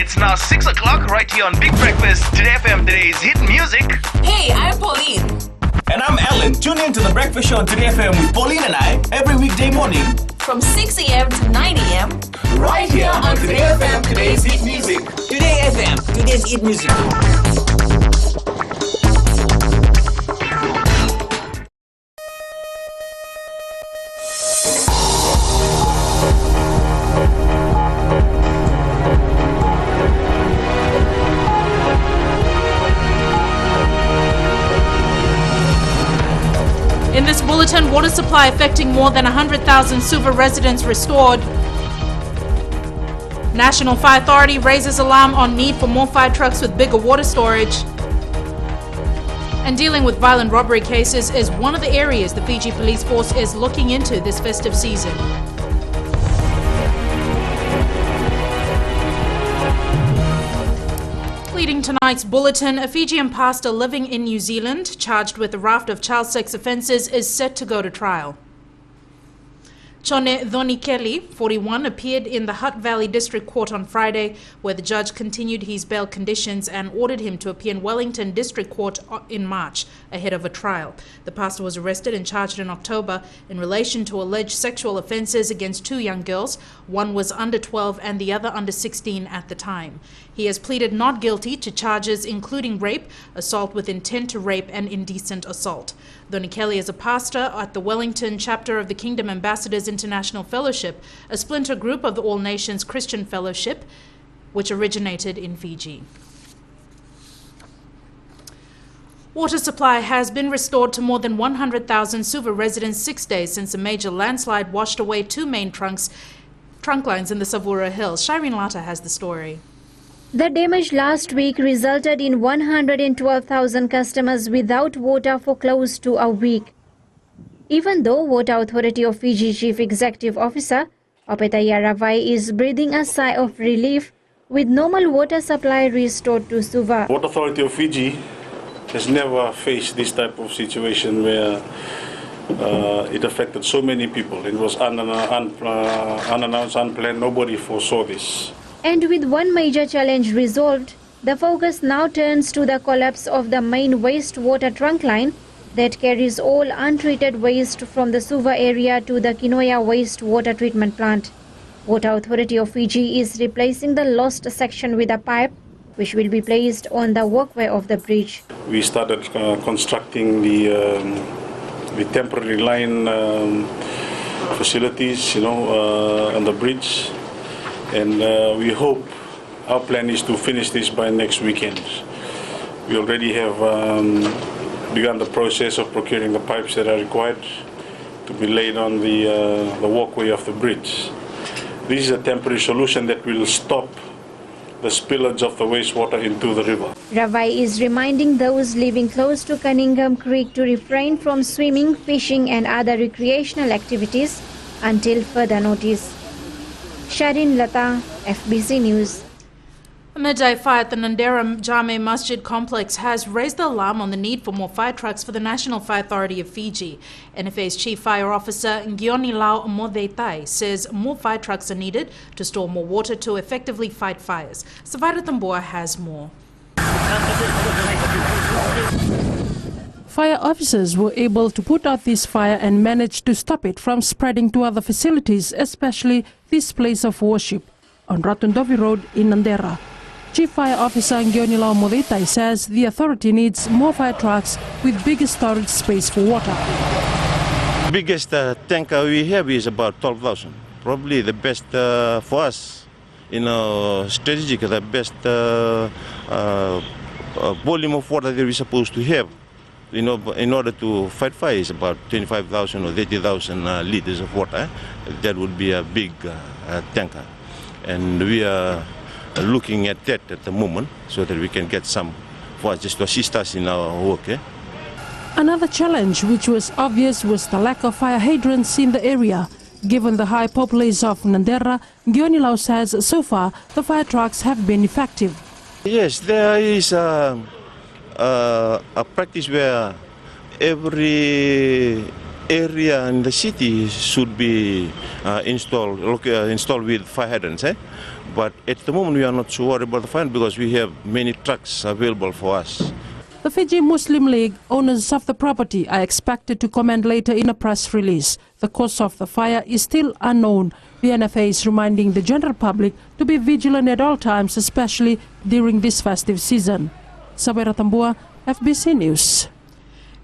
It's now 6 o'clock right here on Big Breakfast. Today FM, today's hit music. Hey, I'm Pauline. And I'm Alan. Tune in to The Breakfast Show on Today FM with Pauline and I every weekday morning. From 6 a.m. to 9 a.m. Right here on Today FM, today's hit music. Today FM, today's hit music. In this bulletin, water supply affecting more than 100,000 Suva residents restored. National Fire Authority raises alarm on need for more fire trucks with bigger water storage. And dealing with violent robbery cases is one of the areas the Fiji Police Force is looking into this festive season. Leading tonight's bulletin, a Fijian pastor living in New Zealand, charged with a raft of child sex offences, is set to go to trial. Chone Thonikeli, 41, appeared in the Hutt Valley District Court on Friday, where the judge continued his bail conditions and ordered him to appear in Wellington District Court in March, ahead of a trial. The pastor was arrested and charged in October in relation to alleged sexual offences against two young girls. One was under 12 and the other under 16 at the time. He has pleaded not guilty to charges including rape, assault with intent to rape, and indecent assault. Thonikeli is a pastor at the Wellington chapter of the Kingdom Ambassadors International Fellowship, a splinter group of the All Nations Christian Fellowship, which originated in Fiji. Water supply has been restored to more than 100,000 Suva residents 6 days since a major landslide washed away two main trunk lines in the Savura Hills. Shireen Lata has the story. The damage last week resulted in 112,000 customers without water for close to a week. Even though Water Authority of Fiji Chief Executive Officer Opetaya Ravai is breathing a sigh of relief with normal water supply restored to Suva. Water Authority of Fiji has never faced this type of situation where it affected so many people. It was unannounced, unplanned. Nobody foresaw this. And with one major challenge resolved, the focus now turns to the collapse of the main wastewater trunk line that carries all untreated waste from the Suva area to the Kinoya wastewater treatment plant. Water Authority of Fiji is replacing the lost section with a pipe which will be placed on the walkway of the bridge. We started constructing the temporary line facilities, on the bridge. And we hope, our plan is to finish this by next weekend. We already have begun the process of procuring the pipes that are required to be laid on the walkway of the bridge. This is a temporary solution that will stop the spillage of the wastewater into the river. Ravai is reminding those living close to Cunningham Creek to refrain from swimming, fishing and other recreational activities until further notice. Shireen Lata, FBC News. A midday fire at the Nandera Jame Masjid complex has raised the alarm on the need for more fire trucks for the National Fire Authority of Fiji. NFA's Chief Fire Officer Ngionilao Modeitai says more fire trucks are needed to store more water to effectively fight fires. Savara Tamboa has more. Fire officers were able to put out this fire and managed to stop it from spreading to other facilities, especially this place of worship on Ratundovi Road in Nandera. Chief Fire Officer Ngionilao Modeitai says the authority needs more fire trucks with bigger storage space for water. Biggest tanker we have is about 12,000. Probably the best for us, strategic, the best volume of water that we're supposed to have. In order to fight fire is about 25,000 or 30,000 liters of water. That would be a big tanker. And we are looking at that at the moment so that we can get some for us just to assist us in our work. Another challenge which was obvious was the lack of fire hydrants in the area. Given the high population of Nandera, Ngionilao says so far the fire trucks have been effective. Yes, there is a practice where every area in the city should be installed with fire hydrants. But at the moment we are not so worried about the fire because we have many trucks available for us. The Fiji Muslim League, owners of the property, are expected to comment later in a press release. The cause of the fire is still unknown. The NFA is reminding the general public to be vigilant at all times, especially during this festive season. Sabera Tambua, FBC News.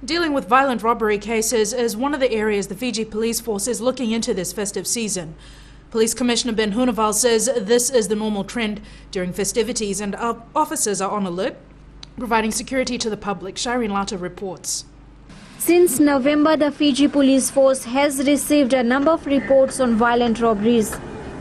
Dealing with violent robbery cases is one of the areas the Fiji Police Force is looking into this festive season. Police Commissioner Ben Hunaval says this is the normal trend during festivities and officers are on alert, providing security to the public. Shireen Lata reports. Since November, the Fiji Police Force has received a number of reports on violent robberies.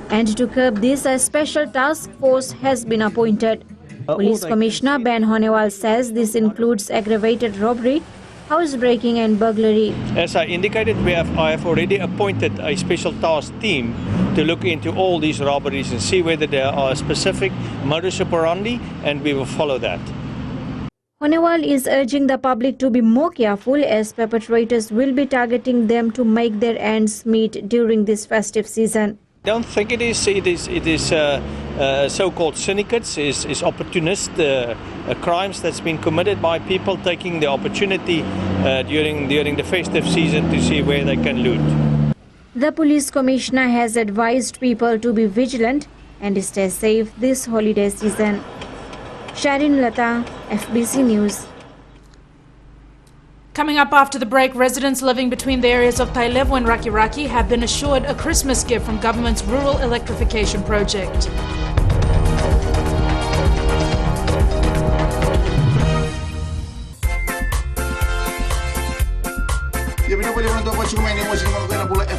And to curb this, a special task force has been appointed. Police Commissioner Ben Hunaval says this includes aggravated robbery, housebreaking and burglary. As I indicated, I have already appointed a special task team to look into all these robberies and see whether there are specific modus operandi, and we will follow that. Hunaval is urging the public to be more careful as perpetrators will be targeting them to make their ends meet during this festive season. I don't think it is so-called syndicates, is opportunist crimes that's been committed by people taking the opportunity during the festive season to see where they can loot. The Police Commissioner has advised people to be vigilant and stay safe this holiday season. Shireen Lata, FBC News. Coming up after the break, residents living between the areas of Tailevu and Rakiraki have been assured a Christmas gift from government's rural electrification project.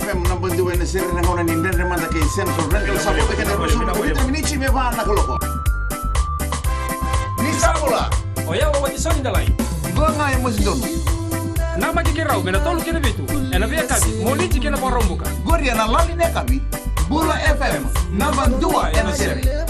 FM number 2 en serie na ngona ni ndende manda ke central rental sa pote ke na rusu minichi me va na koloko ni sabola oya wa tisoni dalai gonga e mosdono na ma kikirau mena tolu kene bitu ena via kabi monichi kene porombuka goria na lali ne kabi bula FM number 2 en serie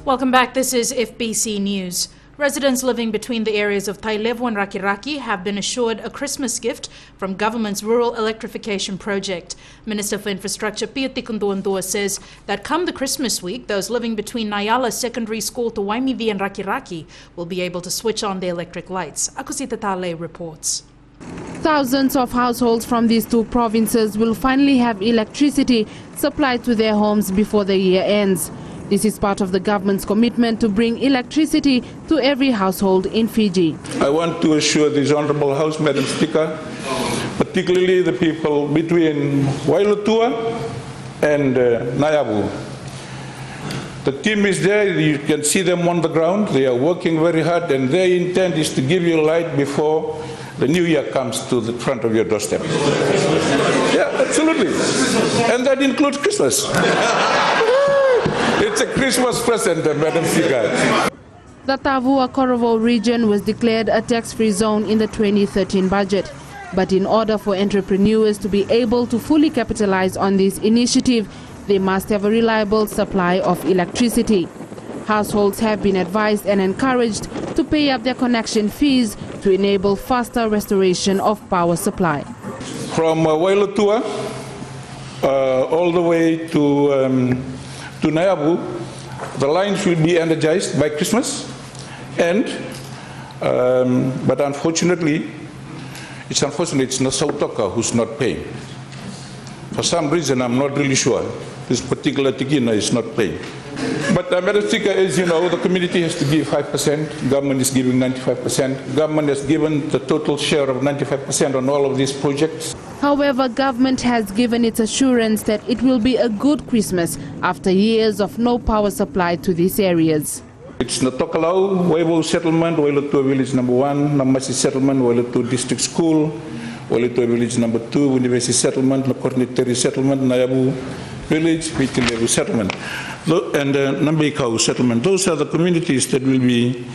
Welcome back. This is FBC News. Residents living between the areas of Tailevu and Rakiraki have been assured a Christmas gift from government's rural electrification project. Minister for Infrastructure Pia Tikunduandua says that come the Christmas week, those living between Nyala Secondary School to Waimivi and Rakiraki will be able to switch on their electric lights. Akusita Tale reports. Thousands of households from these two provinces will finally have electricity supplied to their homes before the year ends. This is part of the government's commitment to bring electricity to every household in Fiji. I want to assure this Honourable House, Madam Speaker, particularly the people between Wailutua and Nayabu. The team is there, you can see them on the ground, they are working very hard and their intent is to give you light before the new year comes to the front of your doorstep. Yeah, absolutely. And that includes Christmas. It's a Christmas present, Madam Speaker. The Tavua-Korovo region was declared a tax-free zone in the 2013 budget. But in order for entrepreneurs to be able to fully capitalize on this initiative, they must have a reliable supply of electricity. Households have been advised and encouraged to pay up their connection fees to enable faster restoration of power supply. From Wailutua all the way to Nayabu, the lines will be energized by Christmas, and but unfortunately, it's not Sautoka who's not paying. For some reason, I'm not really sure. This particular Tikina is not paying. But Madam Speaker, as you know, the community has to give 5%, government is giving 95%. Government has given the total share of 95% on all of these projects. However, government has given its assurance that it will be a good Christmas after years of no power supply to these areas. It's Natokalau, Waivo Settlement, Wailutua Village number 1, Namasi Settlement, Wailutua District School, Wailutua Village number 2, University Settlement, Lakorniteri Settlement, Nayabu Village, Vitilevu Settlement, and Nambikau Settlement. Those are the communities that will be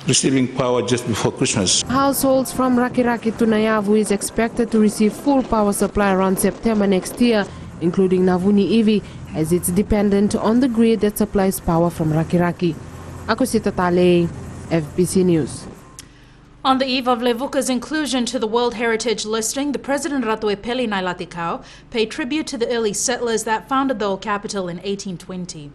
receiving power just before Christmas. Households from Rakiraki to Nayavu is expected to receive full power supply around September next year, including Navuni Ivi, as it's dependent on the grid that supplies power from Rakiraki. Akusita Tale, FBC News. On the eve of Levuka's inclusion to the World Heritage listing, the President Ratuepeli Nailatikau paid tribute to the early settlers that founded the old capital in 1820.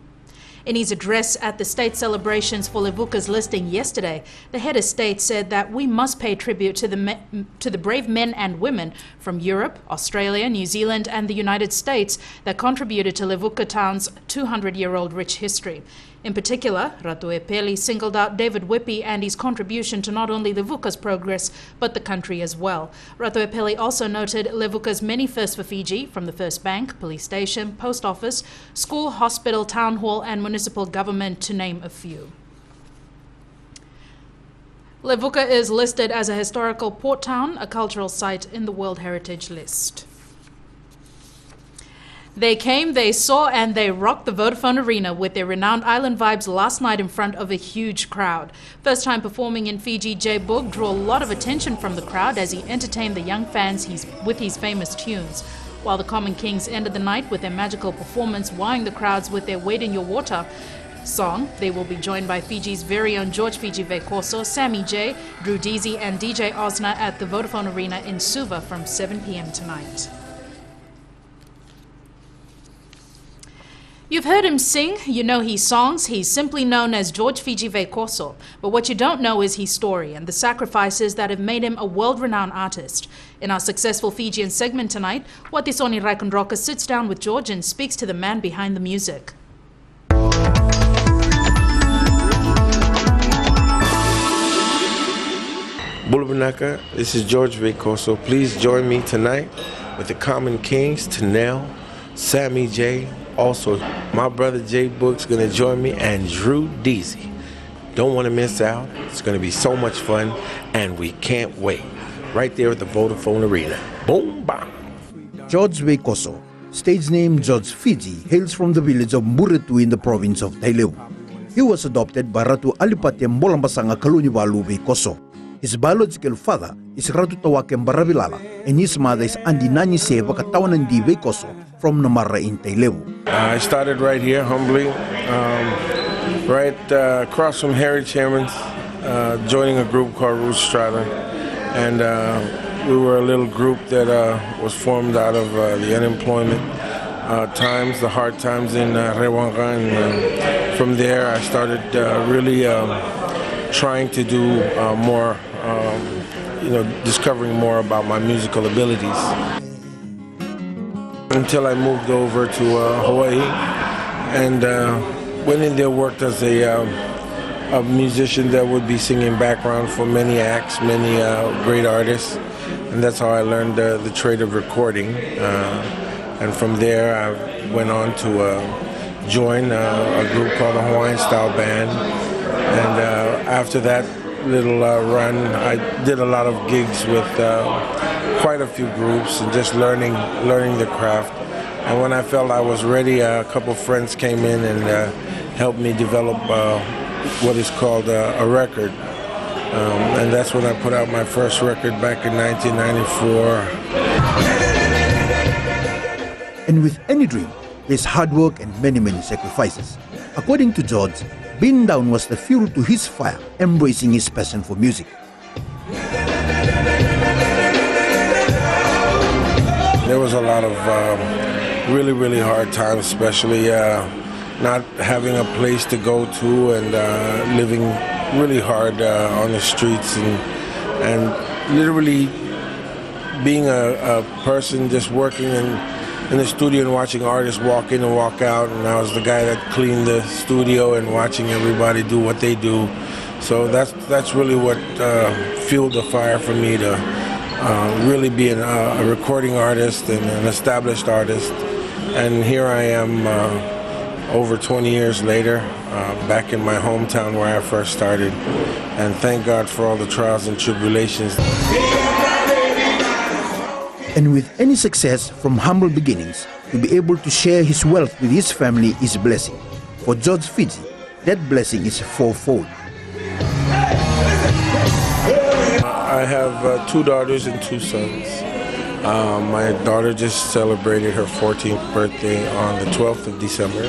In his address at the state celebrations for Levuka's listing yesterday, the head of state said that we must pay tribute to the brave men and women from Europe, Australia, New Zealand and the United States that contributed to Levuka town's 200-year-old rich history. In particular, Ratuepeli singled out David Whippy and his contribution to not only Levuka's progress, but the country as well. Ratuepeli also noted Levuka's many firsts for Fiji, from the first bank, police station, post office, school, hospital, town hall, and municipal government, to name a few. Levuka is listed as a historical port town, a cultural site in the World Heritage List. They came, they saw, and they rocked the Vodafone Arena with their renowned island vibes last night in front of a huge crowd. First time performing in Fiji, J Boog drew a lot of attention from the crowd as he entertained the young fans with his famous tunes. While the Common Kings ended the night with their magical performance, wowing the crowds with their Wade in Your Water song. They will be joined by Fiji's very own George Fiji Vekoso, Sammy J, Drew Deasy, and DJ Osna at the Vodafone Arena in Suva from 7 p.m. tonight. You've heard him sing, you know his songs. He's simply known as George Fiji Vekoso. But what you don't know is his story and the sacrifices that have made him a world-renowned artist. In our successful Fijian segment tonight, Watisoni Raikundroka sits down with George and speaks to the man behind the music. Bulubunaka, this is George Vekoso. Please join me tonight with the Common Kings, Tanel, Sammy J. Also, my brother J Boog's gonna join me, and Drew Deasy. Don't want to miss out. It's gonna be so much fun, and we can't wait. Right there at the Vodafone Arena. Boom, bang. George Vekoso, stage name George Fiji, hails from the village of Muritu in the province of Tailevu. He was adopted by Ratu Alipate Mbolambasanga Kalunivalu Vekoso. His biological father is Ratu Tawakem Baravilala, and his mother is Andi Nani Seva Katawanandi Vekoso from Namarra in Tailevu. I started right here, humbly, right across from Harry Chairman's, joining a group called Root Strata. And we were a little group that was formed out of the unemployment times, the hard times in Rewanga. And from there, I started really trying to do more, discovering more about my musical abilities. Until I moved over to Hawaii and went in there, worked as a musician that would be singing background for many acts, many great artists. And that's how I learned the trade of recording. And from there, I went on to join a group called the Hawaiian Style Band. And after that little run, I did a lot of gigs with quite a few groups and just learning the craft. And when I felt I was ready, a couple friends came in and helped me develop what is called a record. And that's when I put out my first record back in 1994. And with any dream, there's hard work and many, many sacrifices. According to George, being down was the fuel to his fire, embracing his passion for music. There was a lot of really, really hard times, especially not having a place to go to and living really hard on the streets and literally being a person just working in the studio and watching artists walk in and walk out, and I was the guy that cleaned the studio and watching everybody do what they do. So that's really what fueled the fire for me to really be a recording artist and an established artist. And here I am over 20 years later, back in my hometown where I first started, and thank God for all the trials and tribulations. And with any success from humble beginnings, to be able to share his wealth with his family is a blessing. For George Fiji, that blessing is fourfold. I have 2 daughters and 2 sons. My daughter just celebrated her 14th birthday on the 12th of December.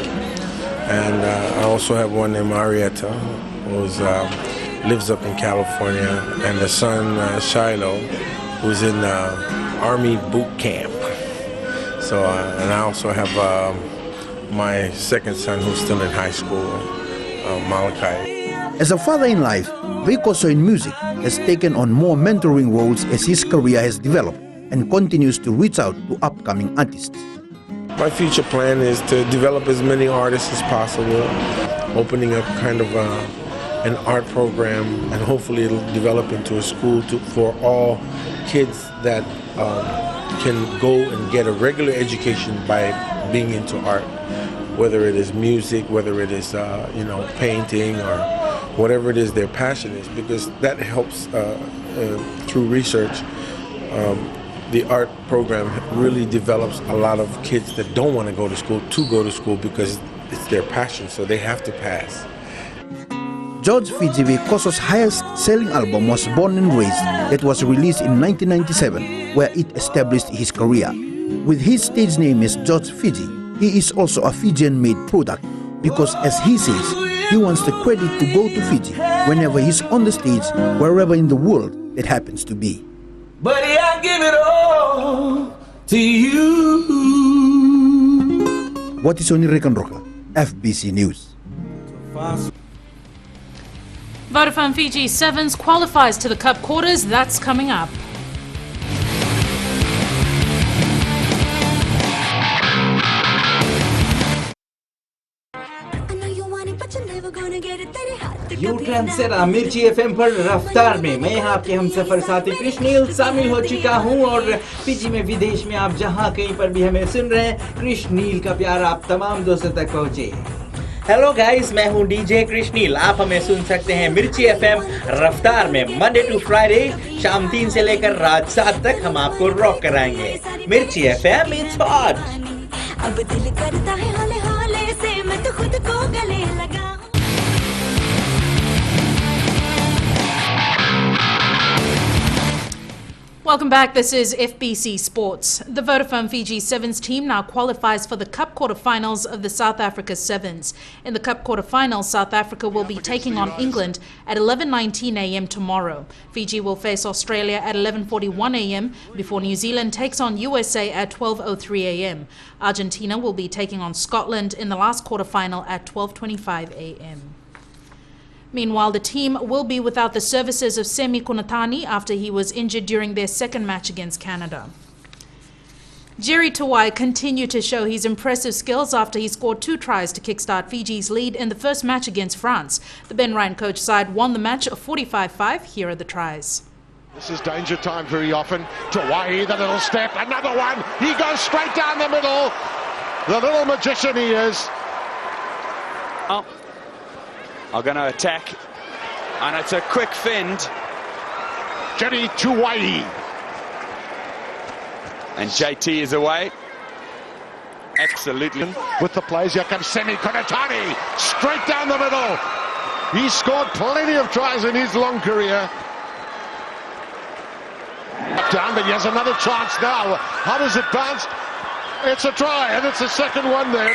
And I also have one named Marietta, who's lives up in California, and the son, Shiloh, who's in Army boot camp. So, and I also have my second son who's still in high school, Malachi. As a father in life, Koso in music has taken on more mentoring roles as his career has developed and continues to reach out to upcoming artists. My future plan is to develop as many artists as possible, opening up kind of an art program, and hopefully it'll develop into a school for all kids that can go and get a regular education by being into art, whether it is music, whether it is painting, or whatever it is their passion is, because that helps through research. The art program really develops a lot of kids that don't want to go to school because it's their passion, so they have to pass. George Fiji Koso's highest selling album was Born and Raised, that was released in 1997, where it established his career. With his stage name as George Fiji, he is also a Fijian-made product because, as he says, he wants the credit to go to Fiji whenever he's on the stage, wherever in the world it happens to be. Buddy, I give it all to you. What is Rekan Roka, FBC News. Vodafone Fiji Sevens qualifies to the Cup quarters. That's coming up. You trend से मिर्ची FM पर रफ्तार में मैं आपके हम सफर साथी कृष्णील शामिल हो चुका हूं और फिजी में विदेश में आप जहां कहीं पर भी हमें सुन रहे हैं, कृष्णील का प्यार आप तमाम दोस्तों तक पहुंचे। हेलो गाइस, मैं हूं डीजे कृष्णील। आप हमें सुन सकते हैं मिर्ची एफएम रफ्तार में मंडे टू फ्राइडे शाम 3 से लेकर रात 7 तक हम आपको रॉक कराएंगे। मिर्ची एफएम इट्स हॉट। अब दिल करता है हौले हौले से मैं तो खुद को गले लगा। Welcome back. This is FBC Sports. The Vodafone Fiji Sevens team now qualifies for the Cup quarterfinals of the South Africa Sevens. In the Cup quarterfinals, South Africa will be taking on England at 11:19 a.m. tomorrow. Fiji will face Australia at 11:41 a.m. before New Zealand takes on USA at 12:03 a.m. Argentina will be taking on Scotland in the last quarterfinal at 12:25 a.m. Meanwhile, the team will be without the services of Semi Kunatani after he was injured during their second match against Canada. Jerry Tuwai continued to show his impressive skills after he scored 2 tries to kickstart Fiji's lead in the first match against France. The Ben Ryan coach side won the match 45-5. Here are the tries. This is danger time very often. Tuwai, the little step, another one. He goes straight down the middle. The little magician he is. Are going to attack, and it's a quick fend. Jerry Tuwai. And JT is away. Absolutely. With the plays, here comes Semi Kunatani. Straight down the middle. He's scored plenty of tries in his long career. Down, but he has another chance now. How does it bounce? It's a try, and it's the second one then.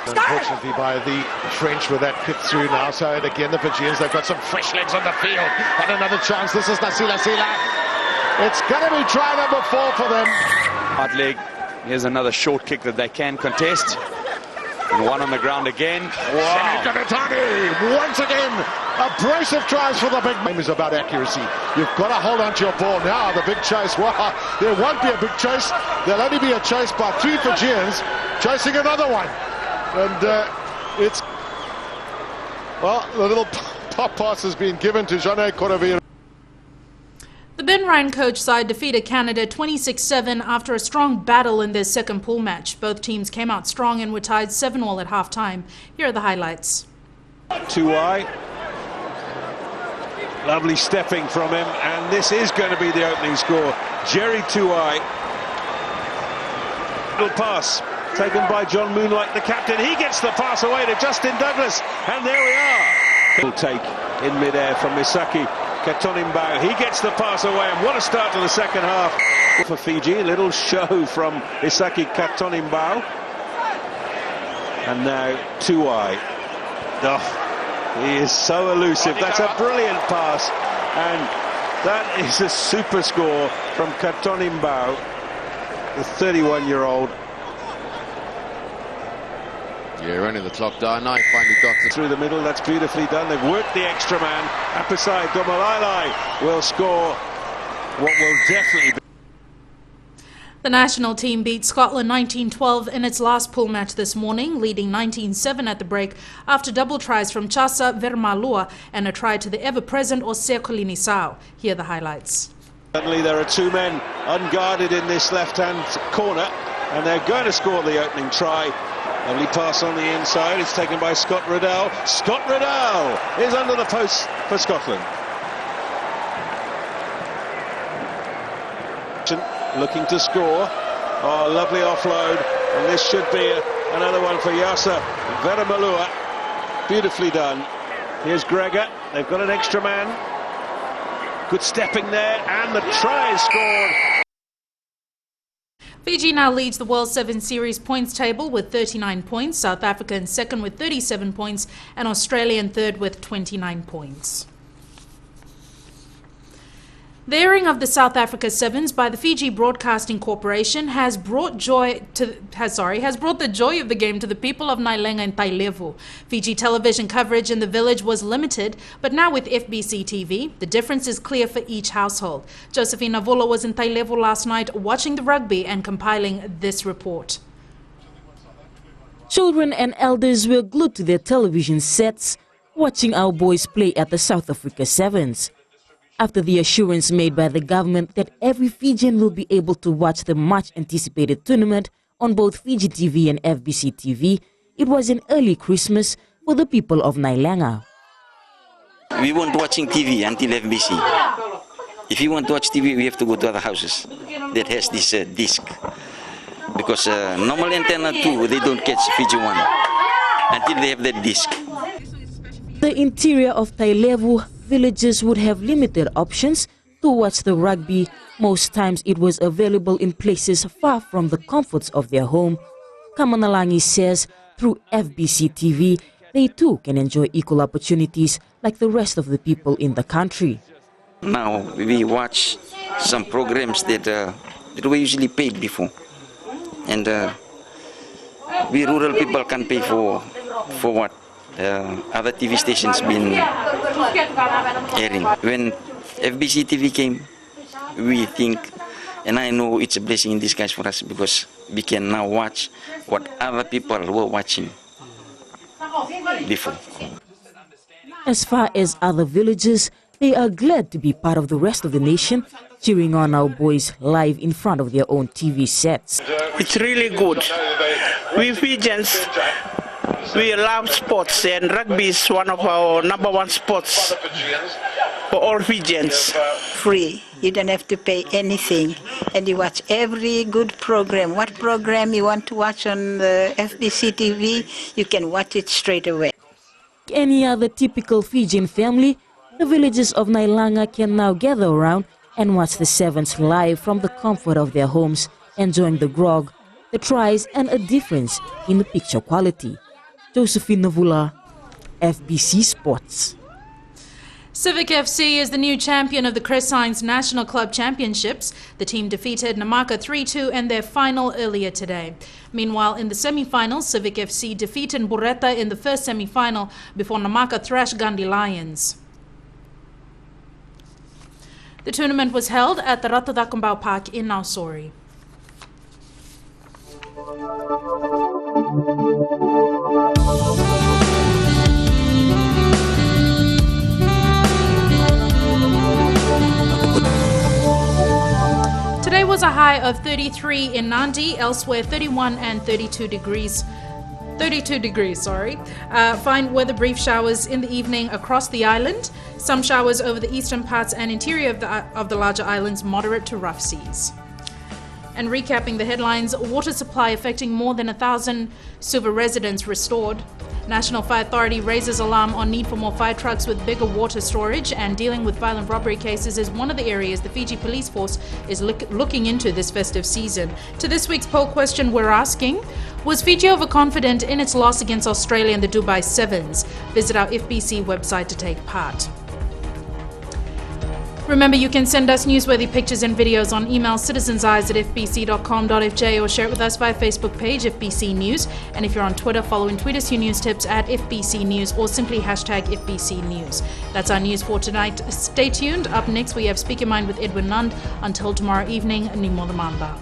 Unfortunately by the French with that kick through now. So and again the Fijians, they've got some fresh legs on the field. And another chance. This is Nasila Sila. It's going to be try number 4 for them. Hard leg. Here's another short kick that they can contest. And one on the ground again. Wow. Once again, abrasive tries for the big game is about accuracy. You've got to hold on to your ball now. The big chase. Wow. There won't be a big chase. There'll only be a chase by 3 Fijians chasing another one. And it's, well, the little pop pass has been given to Jane Koravira. The Ben Ryan coach side defeated Canada 26-7 after a strong battle in their second pool match. Both teams came out strong and were tied 7-all at half-time. Here are the highlights. Tuwai. Lovely stepping from him, and this is going to be the opening score. Jerry Tuwai. Little pass. Taken by John Moonlight, the captain. He gets the pass away to Justin Douglas. And there we are. He'll take in midair from Isaki Katonimbao. He gets the pass away. And what a start to the second half for Fiji. A little show from Isaki Katonimbao. And now Tuwai. Oh, He is so elusive. That's a brilliant pass. And that is a super score from Katonimbao, the 31-year-old. Yeah, running the clock down. Now finally got it Through the middle, that's beautifully done. They've worked the extra man. Apasai Domalai will score what will definitely be. The national team beat Scotland 19-12 in its last pool match this morning, leading 19-7 at the break after double tries from Chasa Vermalua and a try to the ever-present Osea Kolinisau. Here are the highlights. Suddenly there are two men unguarded in this left-hand corner, and they're going to score the opening try. Lovely pass on the inside. It's taken by Scott Riddell. Scott Riddell is under the post for Scotland. Looking to score. Oh, lovely offload. And this should be another one for Yasa Veramalua. Beautifully done. Here's Gregor. They've got an extra man. Good stepping there. And the try is scored. Fiji now leads the World 7 Series points table with 39 points, South Africa in second with 37 points, and Australia in third with 29 points. The airing of the South Africa Sevens by the Fiji Broadcasting Corporation has brought the joy of the game to the people of Nailenga and Tailevu. Fiji television coverage in the village was limited, but now with FBC TV, the difference is clear for each household. Josephine Navula was in Tailevu last night watching the rugby and compiling this report. Children and elders were glued to their television sets, watching our boys play at the South Africa Sevens. After the assurance made by the government that every Fijian will be able to watch the much-anticipated tournament on both Fiji TV and FBC TV, it was an early Christmas for the people of Nailenga. We weren't watching TV until FBC. If you want to watch TV, we have to go to other houses that has this disc. Because normal antenna 2, they don't catch Fiji 1 until they have that disc. The interior of Tailevu villagers would have limited options to watch the rugby. Most times it was available in places far from the comforts of their home. Kamanalangi says through FBC TV, they too can enjoy equal opportunities like the rest of the people in the country. Now we watch some programs that were usually paid before. And we rural people can pay for what other TV stations been airing. When FBC TV came, we think, and I know it's a blessing in disguise for us because we can now watch what other people were watching before. As far as other villagers, they are glad to be part of the rest of the nation, cheering on our boys live in front of their own TV sets. It's really good. We Fijians, we love sports, and rugby is one of our #1 sports for all Fijians. Free. You don't have to pay anything, and you watch every good program. What program you want to watch on the FBC TV, you can watch it straight away. Any other typical Fijian family, the villagers of Nailenga can now gather around and watch the Sevens live from the comfort of their homes, enjoying the grog, the tries, and a difference in the picture quality. Josephine Navula, FBC Sports. Civic FC is the new champion of the Crescines National Club Championships. The team defeated Namaka 3-2 in their final earlier today. Meanwhile, in the semi-finals, Civic FC defeated Bureta in the first semi-final before Namaka thrashed Gandhi Lions. The tournament was held at the Ratadakumbau Park in Nausori. Today was a high of 33 in Nandi, elsewhere 31 and 32 degrees. Fine weather, brief showers in the evening across the island. Some showers over the eastern parts and interior of the larger islands, moderate to rough seas. And recapping the headlines, water supply affecting more than 1,000 Suva residents restored. National Fire Authority raises alarm on need for more fire trucks with bigger water storage, and dealing with violent robbery cases is one of the areas the Fiji Police Force is looking into this festive season. To this week's poll question, we're asking, Was Fiji overconfident in its loss against Australia in the Dubai Sevens? Visit our FBC website to take part. Remember, you can send us newsworthy pictures and videos on email citizenseyes@fbc.com.fj or share it with us via Facebook page FBC News. And if you're on Twitter, follow and tweet us your news tips at FBC News or simply hashtag FBC News. That's our news for tonight. Stay tuned. Up next, we have Speak Your Mind with Edwin Nund. Until tomorrow evening, Nimo the Mamba.